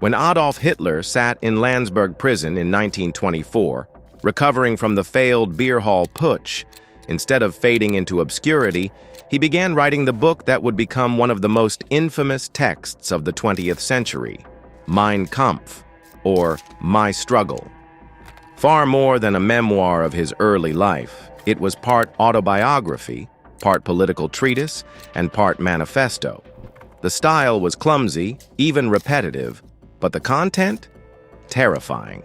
When Adolf Hitler sat in Landsberg prison in 1924, recovering from the failed beer hall putsch, instead of fading into obscurity, he began writing the book that would become one of the most infamous texts of the 20th century, Mein Kampf, or My Struggle. Far more than a memoir of his early life, it was part autobiography, part political treatise, and part manifesto. The style was clumsy, even repetitive, but the content? Terrifying.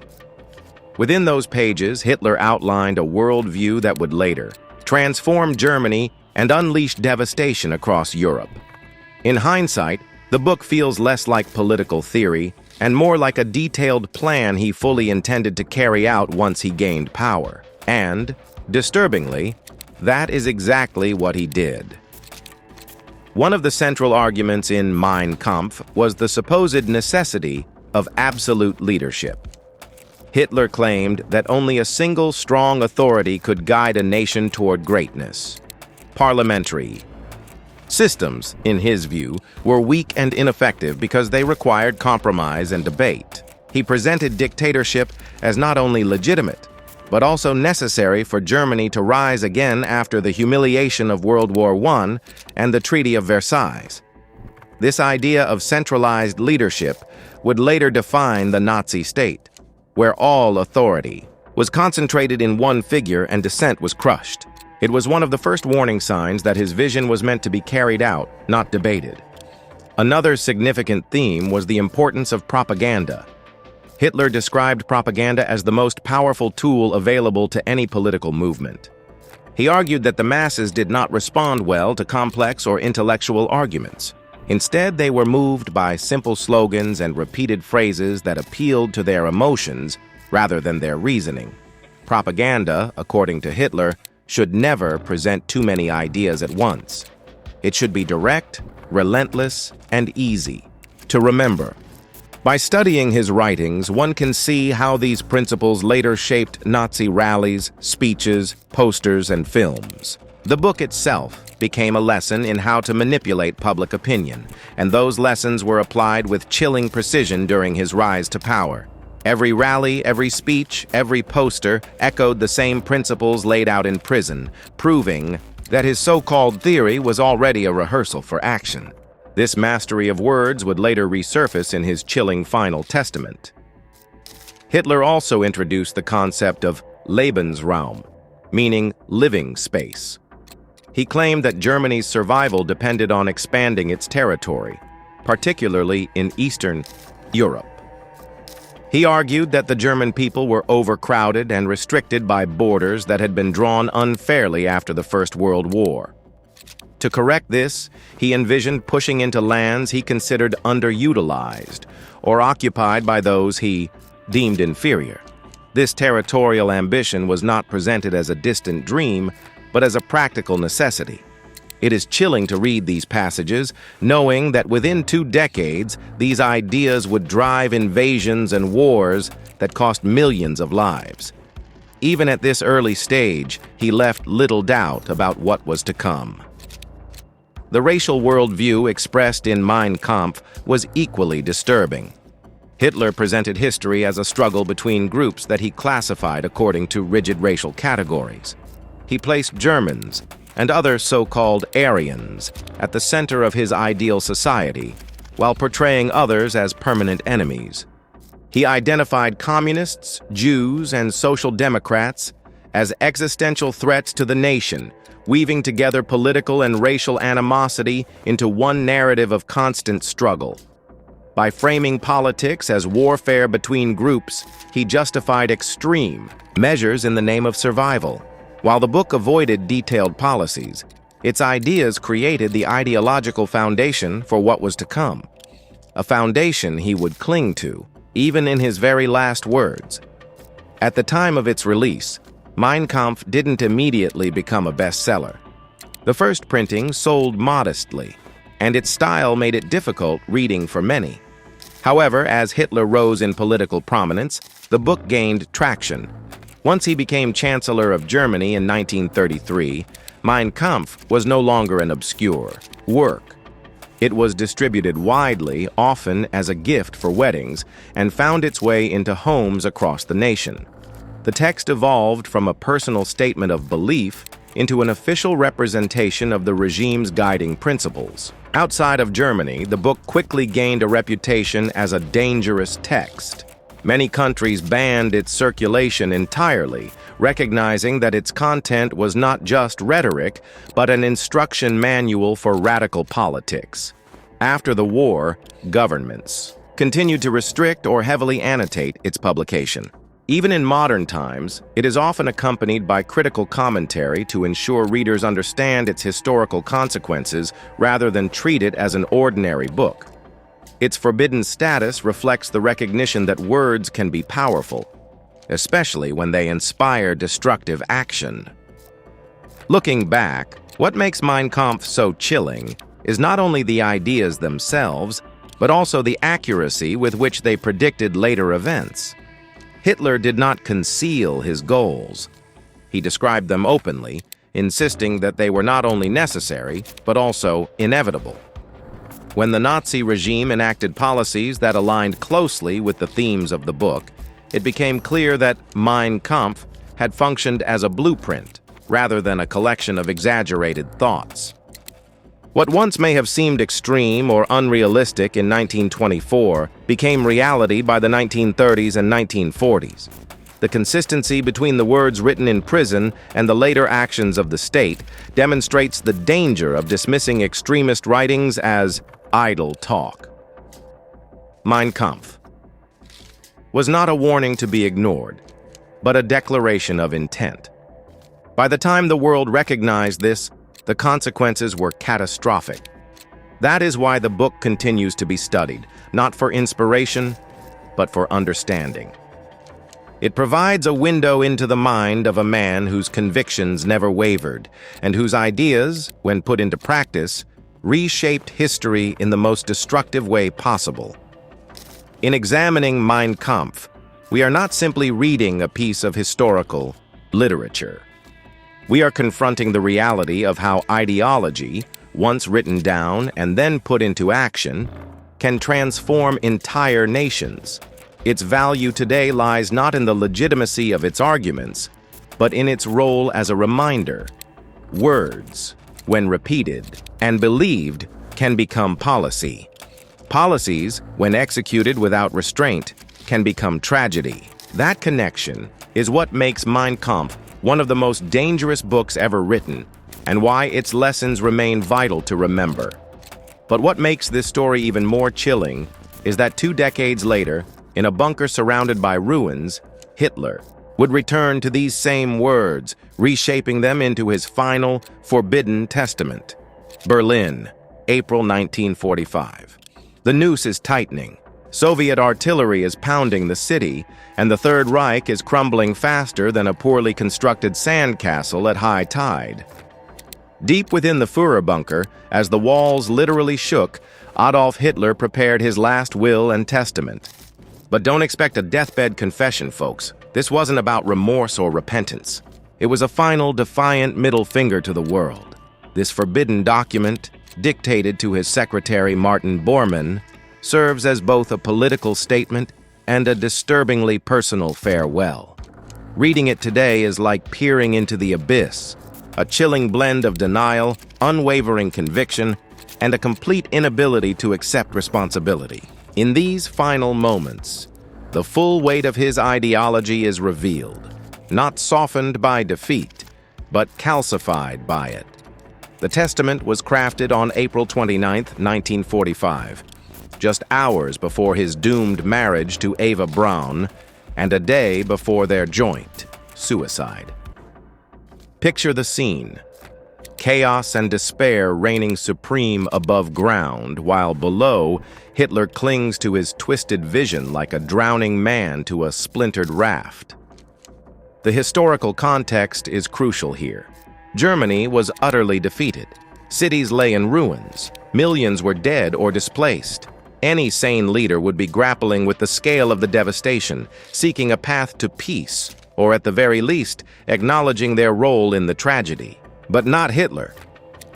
Within those pages, Hitler outlined a worldview that would later transform Germany and unleash devastation across Europe. In hindsight, the book feels less like political theory and more like a detailed plan he fully intended to carry out once he gained power. And, disturbingly, that is exactly what he did. One of the central arguments in Mein Kampf was the supposed necessity of absolute leadership. Hitler claimed that only a single strong authority could guide a nation toward greatness. Parliamentary systems, in his view, were weak and ineffective because they required compromise and debate. He presented dictatorship as not only legitimate, but also necessary for Germany to rise again after the humiliation of World War I and the Treaty of Versailles. This idea of centralized leadership would later define the Nazi state, where all authority was concentrated in one figure and dissent was crushed. It was one of the first warning signs that his vision was meant to be carried out, not debated. Another significant theme was the importance of propaganda. Hitler described propaganda as the most powerful tool available to any political movement. He argued that the masses did not respond well to complex or intellectual arguments. Instead, they were moved by simple slogans and repeated phrases that appealed to their emotions rather than their reasoning. Propaganda, according to Hitler, should never present too many ideas at once. It should be direct, relentless, and easy to remember. By studying his writings, one can see how these principles later shaped Nazi rallies, speeches, posters, and films. The book itself became a lesson in how to manipulate public opinion, and those lessons were applied with chilling precision during his rise to power. Every rally, every speech, every poster echoed the same principles laid out in prison, proving that his so-called theory was already a rehearsal for action. This mastery of words would later resurface in his chilling final testament. Hitler also introduced the concept of Lebensraum, meaning living space. He claimed that Germany's survival depended on expanding its territory, particularly in Eastern Europe. He argued that the German people were overcrowded and restricted by borders that had been drawn unfairly after the First World War. To correct this, he envisioned pushing into lands he considered underutilized or occupied by those he deemed inferior. This territorial ambition was not presented as a distant dream, but as a practical necessity. It is chilling to read these passages, knowing that within 2 decades, these ideas would drive invasions and wars that cost millions of lives. Even at this early stage, he left little doubt about what was to come. The racial worldview expressed in Mein Kampf was equally disturbing. Hitler presented history as a struggle between groups that he classified according to rigid racial categories. He placed Germans and other so-called Aryans at the center of his ideal society, while portraying others as permanent enemies. He identified communists, Jews, and social democrats as existential threats to the nation, weaving together political and racial animosity into one narrative of constant struggle. By framing politics as warfare between groups, he justified extreme measures in the name of survival. While the book avoided detailed policies, its ideas created the ideological foundation for what was to come, a foundation he would cling to, even in his very last words. At the time of its release, Mein Kampf didn't immediately become a bestseller. The first printing sold modestly, and its style made it difficult reading for many. However, as Hitler rose in political prominence, the book gained traction. Once he became Chancellor of Germany in 1933, Mein Kampf was no longer an obscure work. It was distributed widely, often as a gift for weddings, and found its way into homes across the nation. The text evolved from a personal statement of belief into an official representation of the regime's guiding principles. Outside of Germany, the book quickly gained a reputation as a dangerous text. Many countries banned its circulation entirely, recognizing that its content was not just rhetoric, but an instruction manual for radical politics. After the war, governments continued to restrict or heavily annotate its publication. Even in modern times, it is often accompanied by critical commentary to ensure readers understand its historical consequences rather than treat it as an ordinary book. Its forbidden status reflects the recognition that words can be powerful, especially when they inspire destructive action. Looking back, what makes Mein Kampf so chilling is not only the ideas themselves, but also the accuracy with which they predicted later events. Hitler did not conceal his goals. He described them openly, insisting that they were not only necessary, but also inevitable. When the Nazi regime enacted policies that aligned closely with the themes of the book, it became clear that Mein Kampf had functioned as a blueprint rather than a collection of exaggerated thoughts. What once may have seemed extreme or unrealistic in 1924 became reality by the 1930s and 1940s. The consistency between the words written in prison and the later actions of the state demonstrates the danger of dismissing extremist writings as idle talk. Mein Kampf was not a warning to be ignored, but a declaration of intent. By the time the world recognized this, the consequences were catastrophic. That is why the book continues to be studied, not for inspiration, but for understanding. It provides a window into the mind of a man whose convictions never wavered, and whose ideas, when put into practice, reshaped history in the most destructive way possible. In examining Mein Kampf, we are not simply reading a piece of historical literature. We are confronting the reality of how ideology, once written down and then put into action, can transform entire nations. Its value today lies not in the legitimacy of its arguments, but in its role as a reminder. Words, when repeated and believed, can become policy. Policies, when executed without restraint, can become tragedy. That connection is what makes Mein Kampf one of the most dangerous books ever written, and why its lessons remain vital to remember. But what makes this story even more chilling is that 2 decades later, in a bunker surrounded by ruins, Hitler would return to these same words, reshaping them into his final, forbidden testament. Berlin, April 1945. The noose is tightening. Soviet artillery is pounding the city, and the Third Reich is crumbling faster than a poorly constructed sandcastle at high tide. Deep within the Führer bunker, as the walls literally shook, Adolf Hitler prepared his last will and testament. But don't expect a deathbed confession, folks. This wasn't about remorse or repentance. It was a final, defiant middle finger to the world. This forbidden document, dictated to his secretary Martin Bormann, serves as both a political statement and a disturbingly personal farewell. Reading it today is like peering into the abyss, a chilling blend of denial, unwavering conviction, and a complete inability to accept responsibility. In these final moments, the full weight of his ideology is revealed, not softened by defeat, but calcified by it. The testament was crafted on April 29, 1945, just hours before his doomed marriage to Eva Braun, and a day before their joint suicide. Picture the scene. Chaos and despair reigning supreme above ground, while below, Hitler clings to his twisted vision like a drowning man to a splintered raft. The historical context is crucial here. Germany was utterly defeated. Cities lay in ruins. Millions were dead or displaced. Any sane leader would be grappling with the scale of the devastation, seeking a path to peace, or at the very least, acknowledging their role in the tragedy. But not Hitler.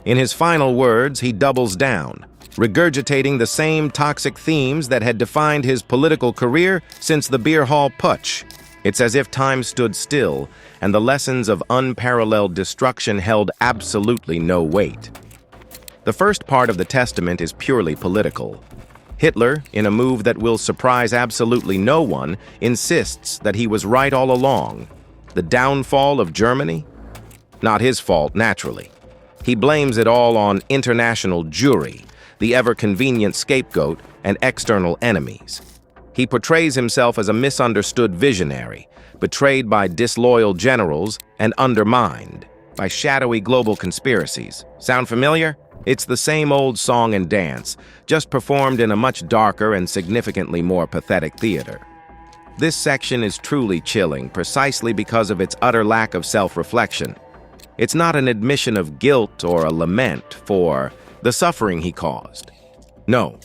In his final words, he doubles down, regurgitating the same toxic themes that had defined his political career since the beer hall putsch. It's as if time stood still, and the lessons of unparalleled destruction held absolutely no weight. The first part of the testament is purely political. Hitler, in a move that will surprise absolutely no one, insists that he was right all along. The downfall of Germany? Not his fault, naturally. He blames it all on international Jewry, the ever-convenient scapegoat, and external enemies. He portrays himself as a misunderstood visionary, betrayed by disloyal generals and undermined by shadowy global conspiracies. Sound familiar? It's the same old song and dance, just performed in a much darker and significantly more pathetic theater. This section is truly chilling precisely because of its utter lack of self-reflection. It's not an admission of guilt or a lament for the suffering he caused. No,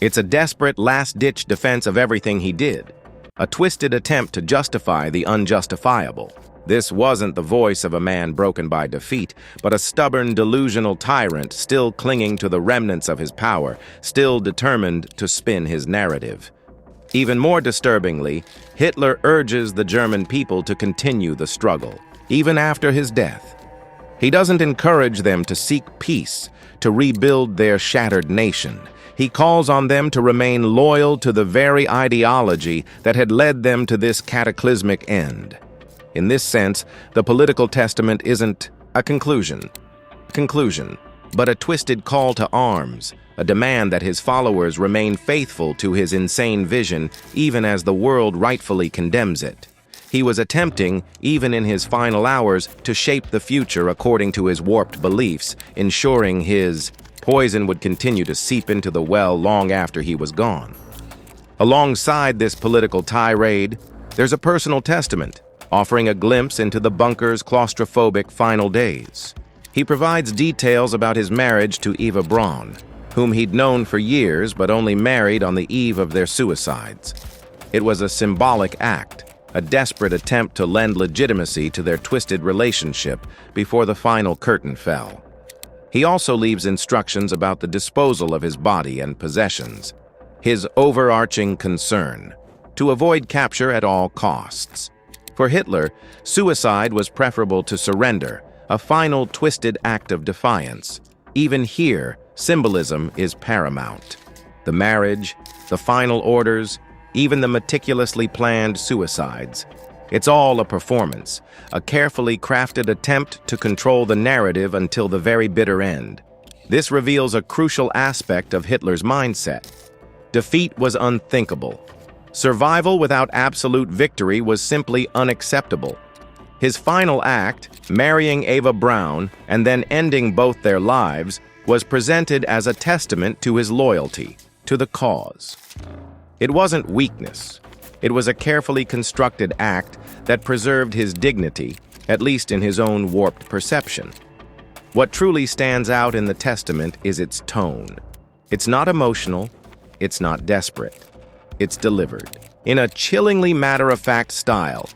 it's a desperate last-ditch defense of everything he did, a twisted attempt to justify the unjustifiable. This wasn't the voice of a man broken by defeat, but a stubborn, delusional tyrant still clinging to the remnants of his power, still determined to spin his narrative. Even more disturbingly, Hitler urges the German people to continue the struggle, even after his death. He doesn't encourage them to seek peace, to rebuild their shattered nation. He calls on them to remain loyal to the very ideology that had led them to this cataclysmic end. In this sense, the political testament isn't a conclusion, but a twisted call to arms, a demand that his followers remain faithful to his insane vision even as the world rightfully condemns it. He was attempting, even in his final hours, to shape the future according to his warped beliefs, ensuring his poison would continue to seep into the well long after he was gone. Alongside this political tirade, there's a personal testament, offering a glimpse into the bunker's claustrophobic final days. He provides details about his marriage to Eva Braun, whom he'd known for years but only married on the eve of their suicides. It was a symbolic act, a desperate attempt to lend legitimacy to their twisted relationship before the final curtain fell. He also leaves instructions about the disposal of his body and possessions, his overarching concern, to avoid capture at all costs. For Hitler, suicide was preferable to surrender, a final twisted act of defiance. Even here, symbolism is paramount. The marriage, the final orders, even the meticulously planned suicides. It's all a performance, a carefully crafted attempt to control the narrative until the very bitter end. This reveals a crucial aspect of Hitler's mindset. Defeat was unthinkable. Survival without absolute victory was simply unacceptable. His final act, marrying Eva Braun and then ending both their lives, was presented as a testament to his loyalty, to the cause. It wasn't weakness. It was a carefully constructed act that preserved his dignity, at least in his own warped perception. What truly stands out in the testament is its tone. It's not emotional, it's not desperate. It's delivered in a chillingly matter-of-fact style.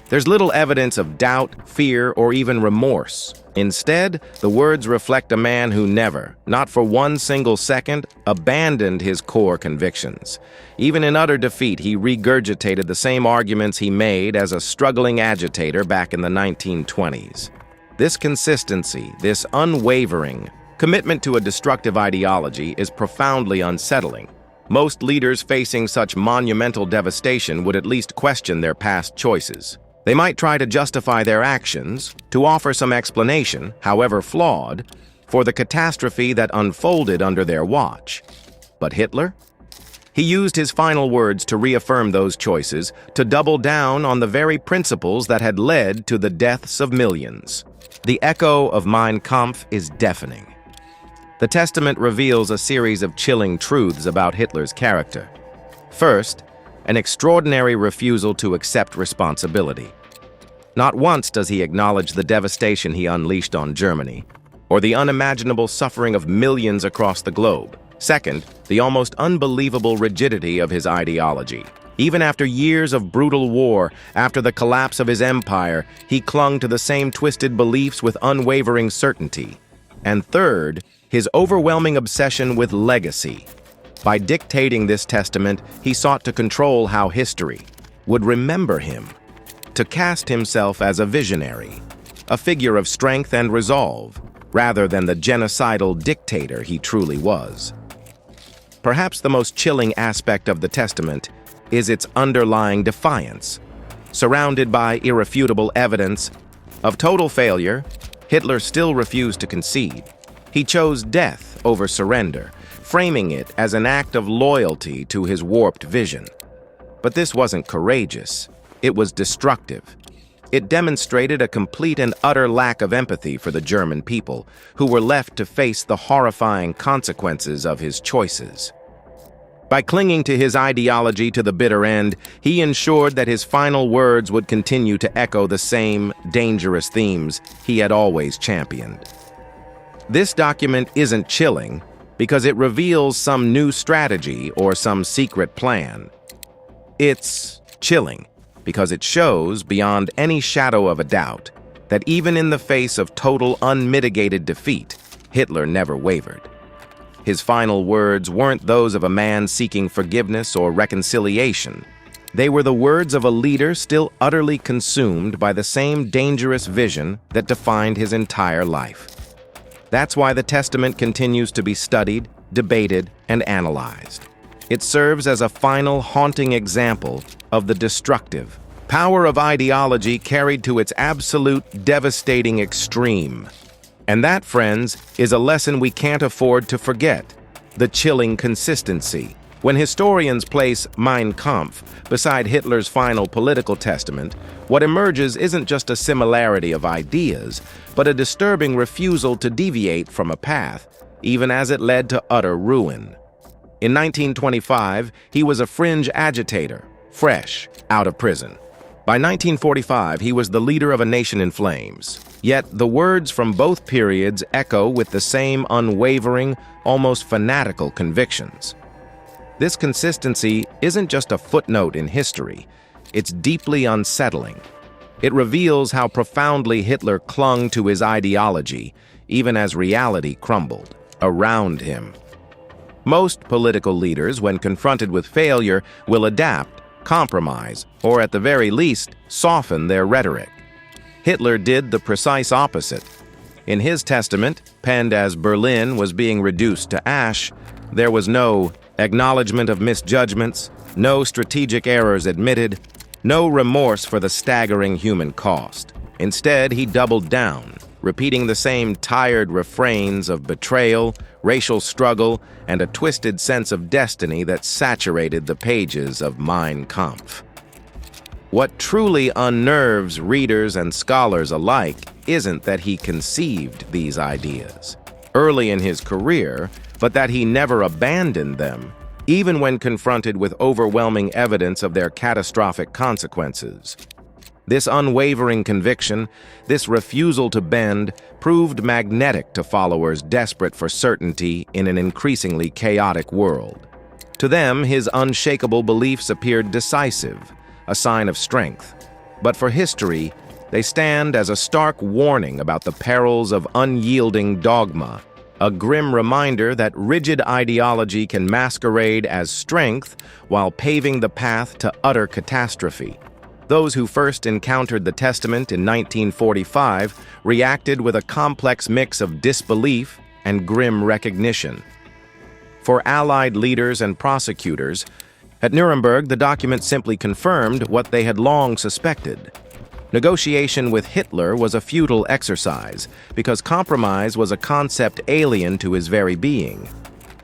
There's little evidence of doubt, fear, or even remorse. Instead, the words reflect a man who never, not for one single second, abandoned his core convictions. Even in utter defeat, he regurgitated the same arguments he made as a struggling agitator back in the 1920s. This consistency, this unwavering commitment to a destructive ideology is profoundly unsettling. Most leaders facing such monumental devastation would at least question their past choices. They might try to justify their actions, to offer some explanation, however flawed, for the catastrophe that unfolded under their watch. But Hitler? He used his final words to reaffirm those choices, to double down on the very principles that had led to the deaths of millions. The echo of Mein Kampf is deafening. The testament reveals a series of chilling truths about Hitler's character. First, an extraordinary refusal to accept responsibility. Not once does he acknowledge the devastation he unleashed on Germany, or the unimaginable suffering of millions across the globe. Second, the almost unbelievable rigidity of his ideology. Even after years of brutal war, after the collapse of his empire, he clung to the same twisted beliefs with unwavering certainty. And third, his overwhelming obsession with legacy. By dictating this testament, he sought to control how history would remember him, to cast himself as a visionary, a figure of strength and resolve, rather than the genocidal dictator he truly was. Perhaps the most chilling aspect of the testament is its underlying defiance. Surrounded by irrefutable evidence of total failure, Hitler still refused to concede. He chose death over surrender, framing it as an act of loyalty to his warped vision. But this wasn't courageous. It was destructive. It demonstrated a complete and utter lack of empathy for the German people, who were left to face the horrifying consequences of his choices. By clinging to his ideology to the bitter end, he ensured that his final words would continue to echo the same dangerous themes he had always championed. This document isn't chilling because it reveals some new strategy or some secret plan. It's chilling because it shows, beyond any shadow of a doubt, that even in the face of total unmitigated defeat, Hitler never wavered. His final words weren't those of a man seeking forgiveness or reconciliation. They were the words of a leader still utterly consumed by the same dangerous vision that defined his entire life. That's why the Testament continues to be studied, debated, and analyzed. It serves as a final haunting example of the destructive power of ideology carried to its absolute devastating extreme. And that, friends, is a lesson we can't afford to forget: the chilling consistency. When historians place Mein Kampf beside Hitler's final political testament, what emerges isn't just a similarity of ideas, but a disturbing refusal to deviate from a path, even as it led to utter ruin. In 1925, he was a fringe agitator, fresh out of prison. By 1945, he was the leader of a nation in flames. Yet the words from both periods echo with the same unwavering, almost fanatical convictions. This consistency isn't just a footnote in history, it's deeply unsettling. It reveals how profoundly Hitler clung to his ideology, even as reality crumbled around him. Most political leaders, when confronted with failure, will adapt, compromise, or at the very least, soften their rhetoric. Hitler did the precise opposite. In his testament, penned as Berlin was being reduced to ash, there was no acknowledgement of misjudgments, no strategic errors admitted, no remorse for the staggering human cost. Instead, he doubled down, repeating the same tired refrains of betrayal, racial struggle, and a twisted sense of destiny that saturated the pages of Mein Kampf. What truly unnerves readers and scholars alike isn't that he conceived these ideas early in his career, but that he never abandoned them, even when confronted with overwhelming evidence of their catastrophic consequences. This unwavering conviction, this refusal to bend, proved magnetic to followers desperate for certainty in an increasingly chaotic world. To them, his unshakable beliefs appeared decisive, a sign of strength. But for history, they stand as a stark warning about the perils of unyielding dogma, a grim reminder that rigid ideology can masquerade as strength while paving the path to utter catastrophe. Those who first encountered the Testament in 1945 reacted with a complex mix of disbelief and grim recognition. For Allied leaders and prosecutors, at Nuremberg, the document simply confirmed what they had long suspected. Negotiation with Hitler was a futile exercise because compromise was a concept alien to his very being.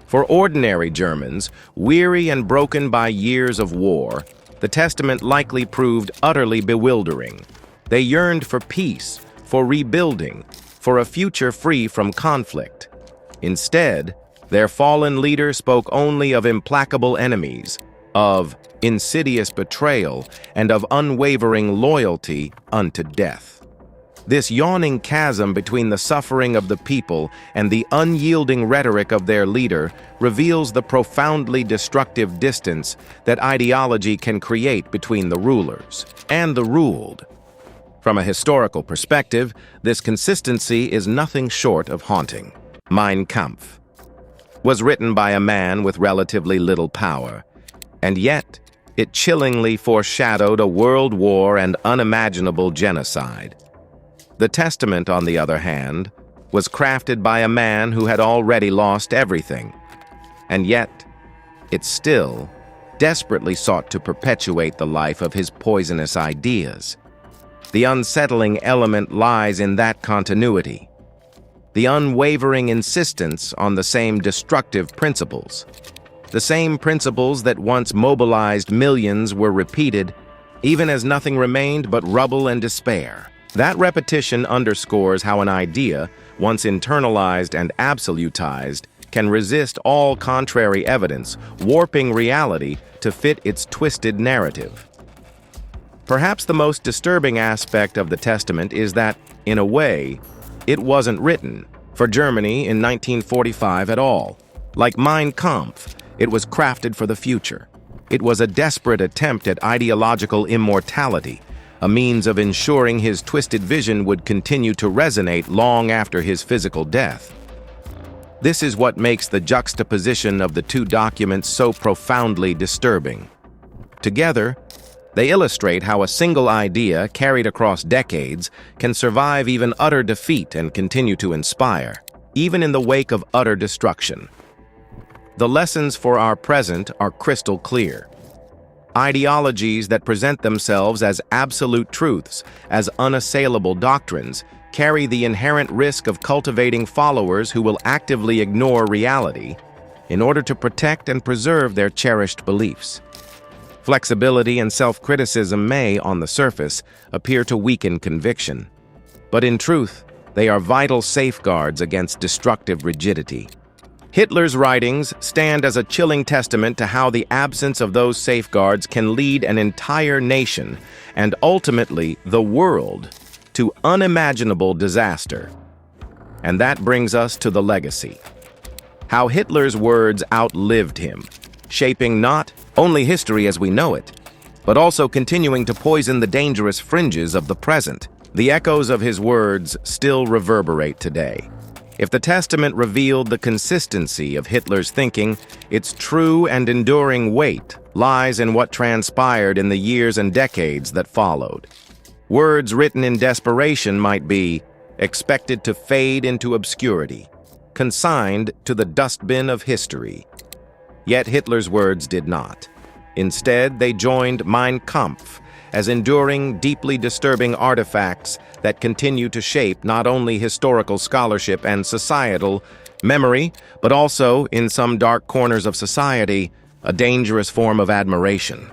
For ordinary Germans, weary and broken by years of war, the Testament likely proved utterly bewildering. They yearned for peace, for rebuilding, for a future free from conflict. Instead, their fallen leader spoke only of implacable enemies, of insidious betrayal, and of unwavering loyalty unto death. This yawning chasm between the suffering of the people and the unyielding rhetoric of their leader reveals the profoundly destructive distance that ideology can create between the rulers and the ruled. From a historical perspective, this consistency is nothing short of haunting. Mein Kampf, was written by a man with relatively little power, and yet it chillingly foreshadowed a world war and unimaginable genocide. The Testament, on the other hand, was crafted by a man who had already lost everything, and yet it still desperately sought to perpetuate the life of his poisonous ideas. The unsettling element lies in that continuity, the unwavering insistence on the same destructive principles. The same principles that once mobilized millions were repeated, even as nothing remained but rubble and despair. That repetition underscores how an idea, once internalized and absolutized, can resist all contrary evidence, warping reality to fit its twisted narrative. Perhaps the most disturbing aspect of the Testament is that, in a way, it wasn't written for Germany in 1945 at all. Like Mein Kampf, it was crafted for the future. It was a desperate attempt at ideological immortality, a means of ensuring his twisted vision would continue to resonate long after his physical death. This is what makes the juxtaposition of the two documents so profoundly disturbing. Together, they illustrate how a single idea, carried across decades, can survive even utter defeat and continue to inspire, even in the wake of utter destruction. The lessons for our present are crystal clear. Ideologies that present themselves as absolute truths, as unassailable doctrines, carry the inherent risk of cultivating followers who will actively ignore reality in order to protect and preserve their cherished beliefs. Flexibility and self-criticism may, on the surface, appear to weaken conviction, but in truth, they are vital safeguards against destructive rigidity. Hitler's writings stand as a chilling testament to how the absence of those safeguards can lead an entire nation, and ultimately the world, to unimaginable disaster. And that brings us to the legacy. How Hitler's words outlived him, shaping not only history as we know it, but also continuing to poison the dangerous fringes of the present. The echoes of his words still reverberate today. If the Testament revealed the consistency of Hitler's thinking, its true and enduring weight lies in what transpired in the years and decades that followed. Words written in desperation might be expected to fade into obscurity, consigned to the dustbin of history. Yet Hitler's words did not. Instead, they joined Mein Kampf as enduring, deeply disturbing artifacts that continue to shape not only historical scholarship and societal memory, but also, in some dark corners of society, a dangerous form of admiration.